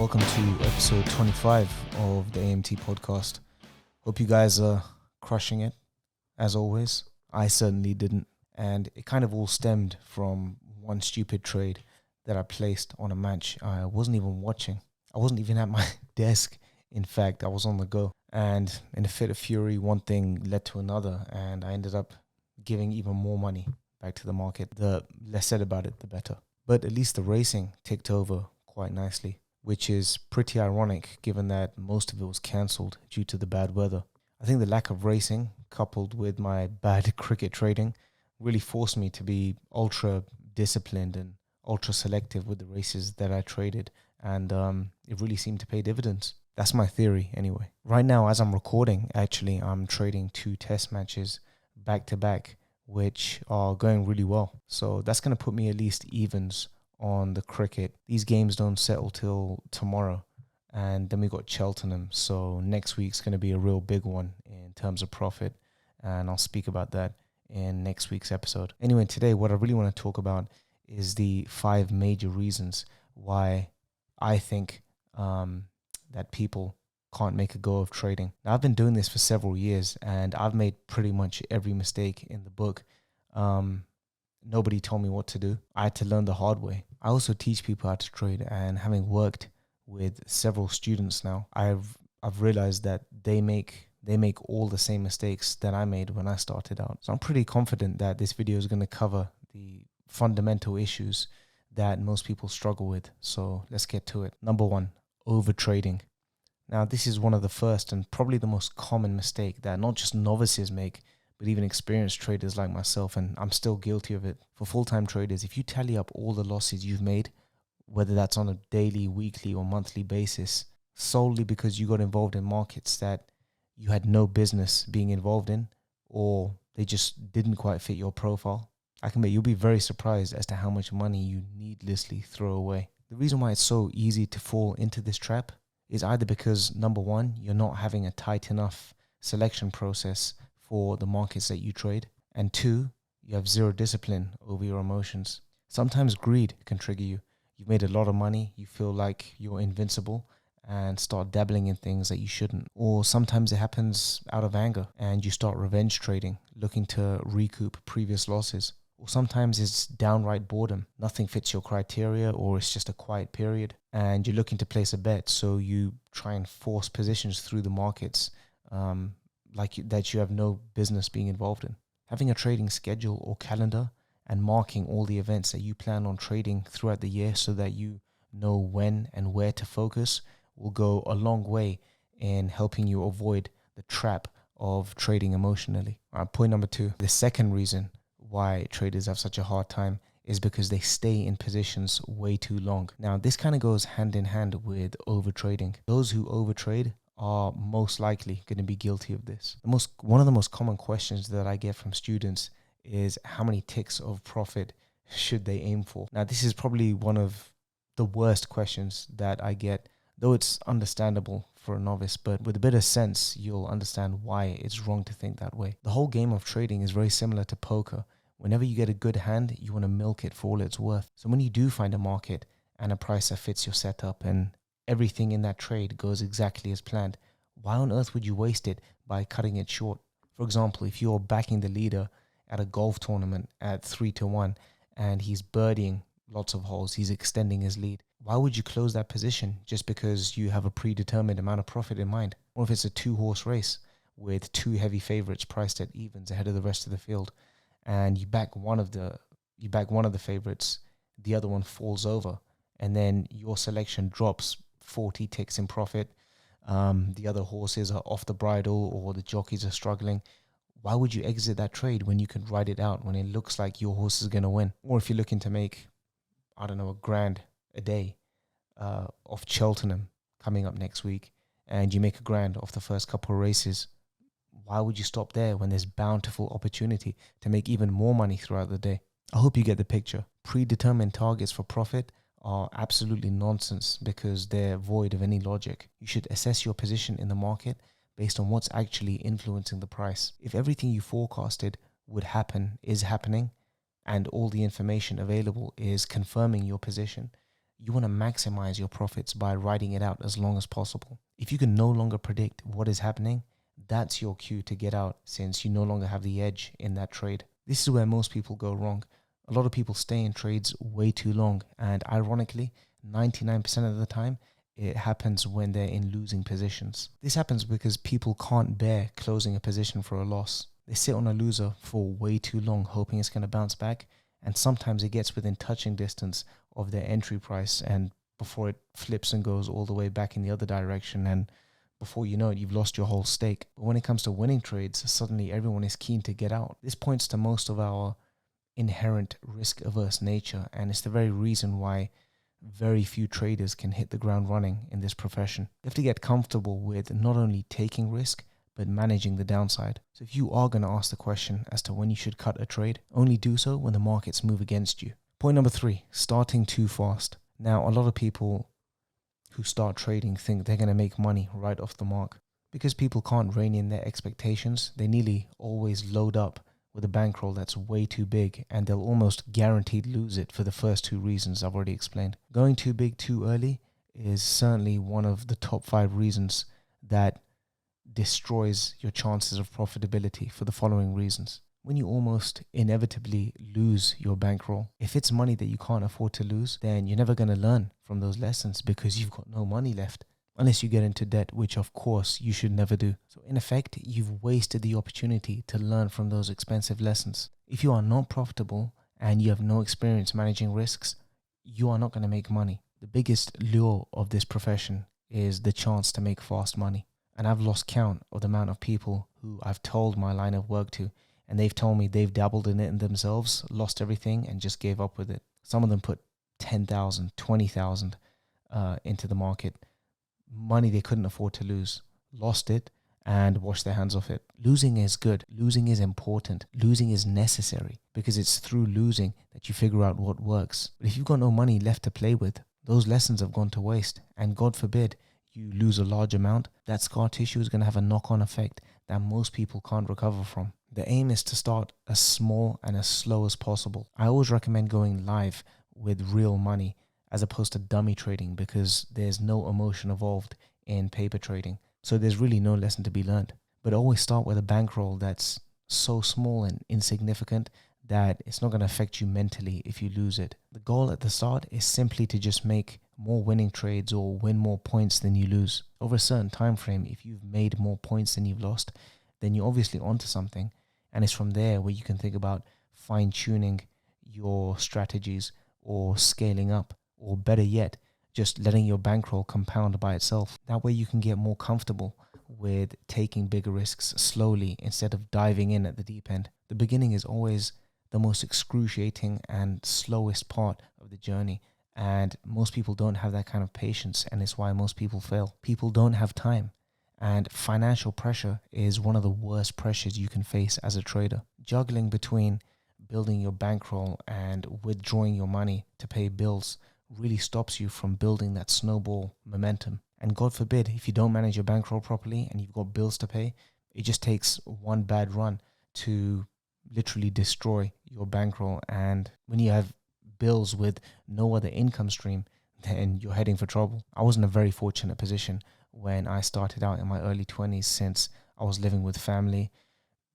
Welcome to episode 25 of the AMT podcast. Hope you guys are crushing it, as always. I certainly didn't. And it kind of all stemmed from one stupid trade that I placed on a match I wasn't even watching. I wasn't even at my desk. In fact, I was on the go. And in a fit of fury, one thing led to another, and I ended up giving even more money back to the market. The less said about it, the better. But at least the racing ticked over quite nicely, which is pretty ironic given that most of it was cancelled due to the bad weather. I think the lack of racing, coupled with my bad cricket trading, really forced me to be ultra disciplined and ultra selective with the races that I traded, and it really seemed to pay dividends. That's my theory anyway. Right now, as I'm recording, actually, I'm trading 2 test matches back to back, which are going really well. So that's going to put me at least evens on the cricket. These games don't settle till tomorrow, and then we got Cheltenham. So next week's going to be a real big one in terms of profit, and I'll speak about that in next week's episode. Anyway, today what I really want to talk about is the 5 major reasons why I think that people can't make a go of trading. Now, I've been doing this for several years, and I've made pretty much every mistake in the book. Nobody told me what to do. I had to learn the hard way. I also teach people how to trade, and having worked with several students now, I've realized that they make all the same mistakes that I made when I started out. So I'm pretty confident that this video is going to cover the fundamental issues that most people struggle with. So let's get to it. Number 1, over trading. Now, this is one of the first and probably the most common mistake that not just novices make, but even experienced traders like myself, and I'm still guilty of it. For full-time traders, if you tally up all the losses you've made, whether that's on a daily, weekly, or monthly basis, solely because you got involved in markets that you had no business being involved in, or they just didn't quite fit your profile, I can bet you'll be very surprised as to how much money you needlessly throw away. The reason why it's so easy to fall into this trap is either because, number 1, you're not having a tight enough selection process for the markets that you trade, and 2, you have zero discipline over your emotions. Sometimes greed can trigger you. You've made a lot of money, you feel like you're invincible, and start dabbling in things that you shouldn't. Or sometimes it happens out of anger, and you start revenge trading, looking to recoup previous losses. Or sometimes it's downright boredom. Nothing fits your criteria, or it's just a quiet period, and you're looking to place a bet, so you try and force positions through the markets that you have no business being involved in. Having a trading schedule or calendar and marking all the events that you plan on trading throughout the year so that you know when and where to focus will go a long way in helping you avoid the trap of trading emotionally. Point number 2, the second reason why traders have such a hard time is because they stay in positions way too long. Now, this kind of goes hand in hand with overtrading. Those who overtrade are most likely going to be guilty of this. One of the most common questions that I get from students is how many ticks of profit should they aim for? Now, this is probably one of the worst questions that I get, though it's understandable for a novice, but with a bit of sense, you'll understand why it's wrong to think that way. The whole game of trading is very similar to poker. Whenever you get a good hand, you want to milk it for all it's worth. So when you do find a market and a price that fits your setup and everything in that trade goes exactly as planned, why on earth would you waste it by cutting it short? For example, if you're backing the leader at a golf tournament at 3-1 and he's birdieing lots of holes, he's extending his lead, why would you close that position just because you have a predetermined amount of profit in mind? Or if it's a 2-horse race with 2 heavy favorites priced at evens ahead of the rest of the field, and you back one of the favorites, the other one falls over, and then your selection drops 40 ticks in profit, the other horses are off the bridle or the jockeys are struggling, why would you exit that trade when you can ride it out when it looks like your horse is going to win? Or if you're looking to make, I don't know, $1,000 a day off Cheltenham coming up next week, and you make $1,000 off the first couple of races, why would you stop there when there's bountiful opportunity to make even more money throughout the day? I hope you get the picture. Predetermined targets for profit are absolutely nonsense because they're void of any logic. You should assess your position in the market based on what's actually influencing the price. If everything you forecasted would happen is happening, and all the information available is confirming your position, You want to maximize your profits by riding it out as long as possible. If you can no longer predict what is happening, that's your cue to get out, since you no longer have the edge in that trade. This is where most people go wrong. A lot of people stay in trades way too long, and ironically, 99% of the time, it happens when they're in losing positions. This happens because people can't bear closing a position for a loss. They sit on a loser for way too long, hoping it's going to bounce back, and sometimes it gets within touching distance of their entry price, and before it flips and goes all the way back in the other direction, and before you know it, you've lost your whole stake. But when it comes to winning trades, suddenly everyone is keen to get out. This points to most of our inherent risk-averse nature, and it's the very reason why very few traders can hit the ground running in this profession. You have to get comfortable with not only taking risk, but managing the downside. So if you are going to ask the question as to when you should cut a trade, only do so when the markets move against you. Point number 3, starting too fast. Now, a lot of people who start trading think they're going to make money right off the mark. Because people can't rein in their expectations, they nearly always load up with a bankroll that's way too big, and they'll almost guaranteed lose it for the first 2 reasons I've already explained. Going too big too early is certainly one of the top 5 reasons that destroys your chances of profitability, for the following reasons. When you almost inevitably lose your bankroll, if it's money that you can't afford to lose, then you're never going to learn from those lessons because you've got no money left. Unless you get into debt, which of course you should never do. So in effect, you've wasted the opportunity to learn from those expensive lessons. If you are not profitable and you have no experience managing risks, you are not going to make money. The biggest lure of this profession is the chance to make fast money. And I've lost count of the amount of people who I've told my line of work to, and they've told me they've dabbled in it themselves, lost everything, and just gave up with it. Some of them put 10,000, 20,000 into the market. Money they couldn't afford to lose, lost it, and washed their hands off it. Losing is good. Losing is important. Losing is necessary, because it's through losing that you figure out what works. But if you've got no money left to play with, those lessons have gone to waste. And God forbid you lose a large amount, that scar tissue is going to have a knock-on effect that most people can't recover from. The aim is to start as small and as slow as possible. I always recommend going live with real money as opposed to dummy trading, because there's no emotion involved in paper trading. So there's really no lesson to be learned. But always start with a bankroll that's so small and insignificant that it's not going to affect you mentally if you lose it. The goal at the start is simply to just make more winning trades or win more points than you lose. Over a certain time frame, if you've made more points than you've lost, then you're obviously onto something. And it's from there where you can think about fine-tuning your strategies or scaling up, or better yet, just letting your bankroll compound by itself. That way you can get more comfortable with taking bigger risks slowly instead of diving in at the deep end. The beginning is always the most excruciating and slowest part of the journey. And most people don't have that kind of patience, and it's why most people fail. People don't have time. And financial pressure is one of the worst pressures you can face as a trader. Juggling between building your bankroll and withdrawing your money to pay bills really stops you from building that snowball momentum. And God forbid, if you don't manage your bankroll properly and you've got bills to pay, it just takes one bad run to literally destroy your bankroll. And when you have bills with no other income stream, then you're heading for trouble. I was in a very fortunate position when I started out in my early 20s, since I was living with family.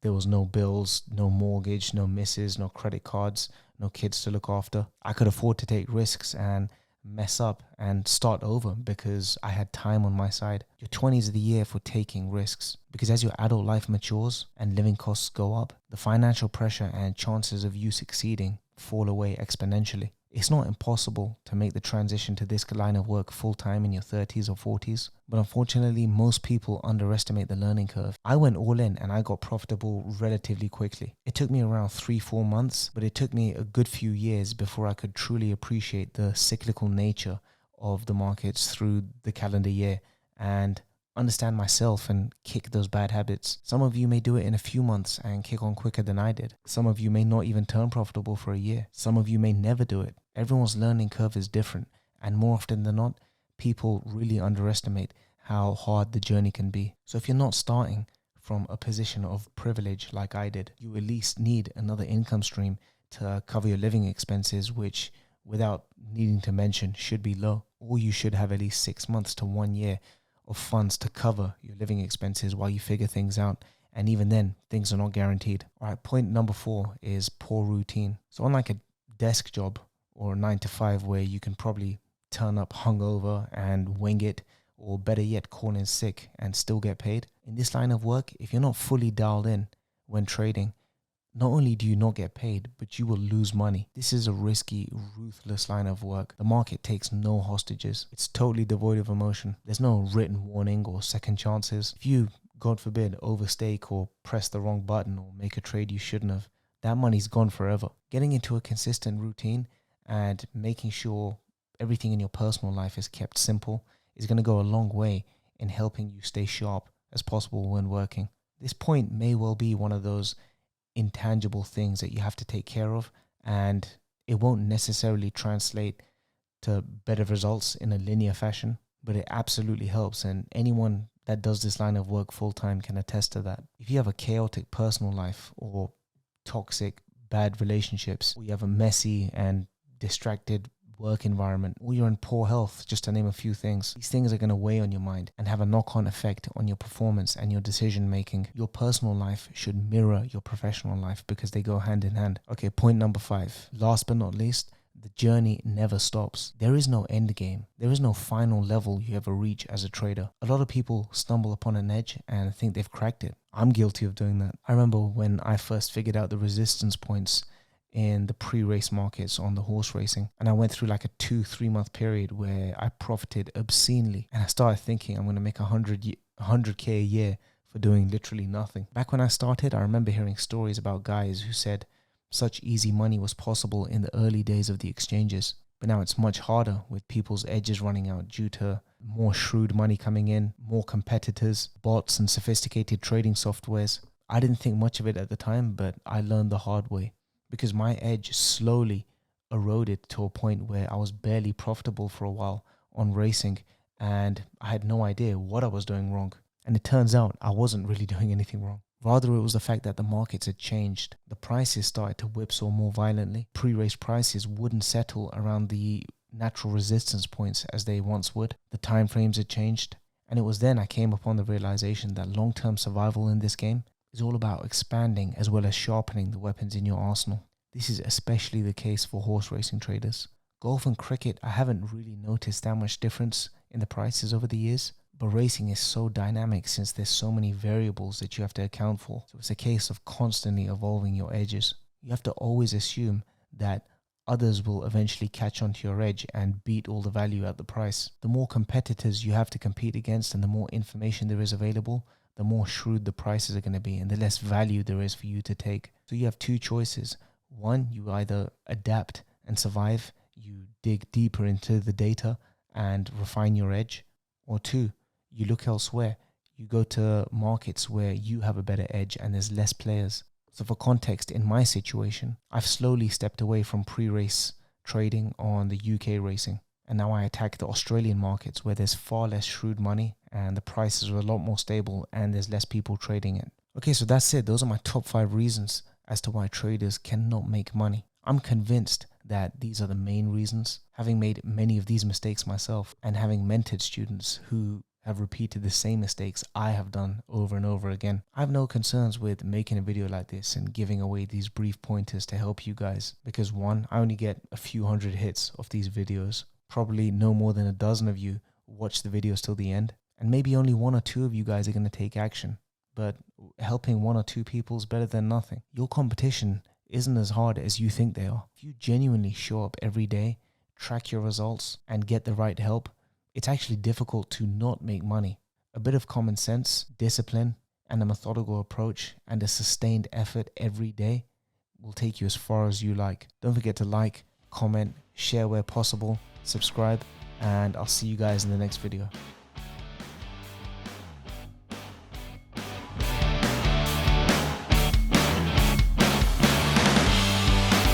There was no bills, no mortgage, no misses, no credit cards, no kids to look after. I could afford to take risks and mess up and start over because I had time on my side. Your 20s are the year for taking risks, because as your adult life matures and living costs go up, the financial pressure and chances of you succeeding fall away exponentially. It's not impossible to make the transition to this line of work full-time in your 30s or 40s, but unfortunately most people underestimate the learning curve. I went all in and I got profitable relatively quickly. It took me around 3-4 months, but it took me a good few years before I could truly appreciate the cyclical nature of the markets through the calendar year and understand myself and kick those bad habits. Some of you may do it in a few months and kick on quicker than I did. Some of you may not even turn profitable for a year. Some of you may never do it. Everyone's learning curve is different, and more often than not, people really underestimate how hard the journey can be. So if you're not starting from a position of privilege like I did, you at least need another income stream to cover your living expenses, which without needing to mention, should be low, or you should have at least 6 months to 1 year of funds to cover your living expenses while you figure things out. And even then, things are not guaranteed. All right, point number 4 is poor routine. So unlike a desk job or a 9 to 5 where you can probably turn up hungover and wing it, or better yet, call in sick and still get paid, in this line of work, if you're not fully dialed in when trading, not only do you not get paid, but you will lose money. This is a risky, ruthless line of work. The market takes no hostages. It's totally devoid of emotion. There's no written warning or second chances. If you, God forbid, overstake or press the wrong button or make a trade you shouldn't have, that money's gone forever. Getting into a consistent routine and making sure everything in your personal life is kept simple is going to go a long way in helping you stay sharp as possible when working. This point may well be one of those intangible things that you have to take care of, and it won't necessarily translate to better results in a linear fashion, but it absolutely helps, and anyone that does this line of work full-time can attest to that. If you have a chaotic personal life or toxic, bad relationships, or you have a messy and distracted work environment, or you're in poor health, just to name a few things, these things are going to weigh on your mind and have a knock-on effect on your performance and your decision making. Your personal life should mirror your professional life because they go hand in hand. Okay, point number 5. Last but not least, the journey never stops. There is no end game. There is no final level you ever reach as a trader. A lot of people stumble upon an edge and think they've cracked it. I'm guilty of doing that. I remember when I first figured out the resistance points in the pre-race markets on the horse racing, and I went through like a 2-3 month period where I profited obscenely, and I started thinking I'm going to make 100k a year for doing literally nothing. Back when I started, I remember hearing stories about guys who said such easy money was possible in the early days of the exchanges, but now it's much harder with people's edges running out due to more shrewd money coming in, more competitors, bots and sophisticated trading softwares. I didn't think much of it at the time, but I learned the hard way, because my edge slowly eroded to a point where I was barely profitable for a while on racing, and I had no idea what I was doing wrong. And it turns out I wasn't really doing anything wrong. Rather, it was the fact that the markets had changed. The prices started to whipsaw more violently. Pre-race prices wouldn't settle around the natural resistance points as they once would. The time frames had changed. And it was then I came upon the realization that long-term survival in this game is all about expanding as well as sharpening the weapons in your arsenal. This is especially the case for horse racing traders. Golf and cricket, I haven't really noticed that much difference in the prices over the years, but racing is so dynamic since there's so many variables that you have to account for. So it's a case of constantly evolving your edges. You have to always assume that others will eventually catch onto your edge and beat all the value at the price. The more competitors you have to compete against and the more information there is available, the more shrewd the prices are going to be and the less value there is for you to take. So you have two choices. One, you either adapt and survive, you dig deeper into the data and refine your edge, or two, you look elsewhere. You go to markets where you have a better edge and there's less players. So for context, in my situation, I've slowly stepped away from pre-race trading on the UK racing. And now I attack the Australian markets where there's far less shrewd money and the prices are a lot more stable and there's less people trading it. Okay, so that's it. Those are my top 5 reasons as to why traders cannot make money. I'm convinced that these are the main reasons, having made many of these mistakes myself and having mentored students who have repeated the same mistakes I have done over and over again. I have no concerns with making a video like this and giving away these brief pointers to help you guys, because one, I only get a few hundred hits of these videos. Probably no more than a dozen of you watch the videos till the end, and maybe only 1 or 2 of you guys are going to take action. But helping 1 or 2 people is better than nothing. Your competition isn't as hard as you think they are. If you genuinely show up every day, track your results, and get the right help, it's actually difficult to not make money. A bit of common sense, discipline, and a methodical approach and a sustained effort every day will take you as far as you like. Don't forget to like, comment, share where possible, subscribe, and I'll see you guys in the next video.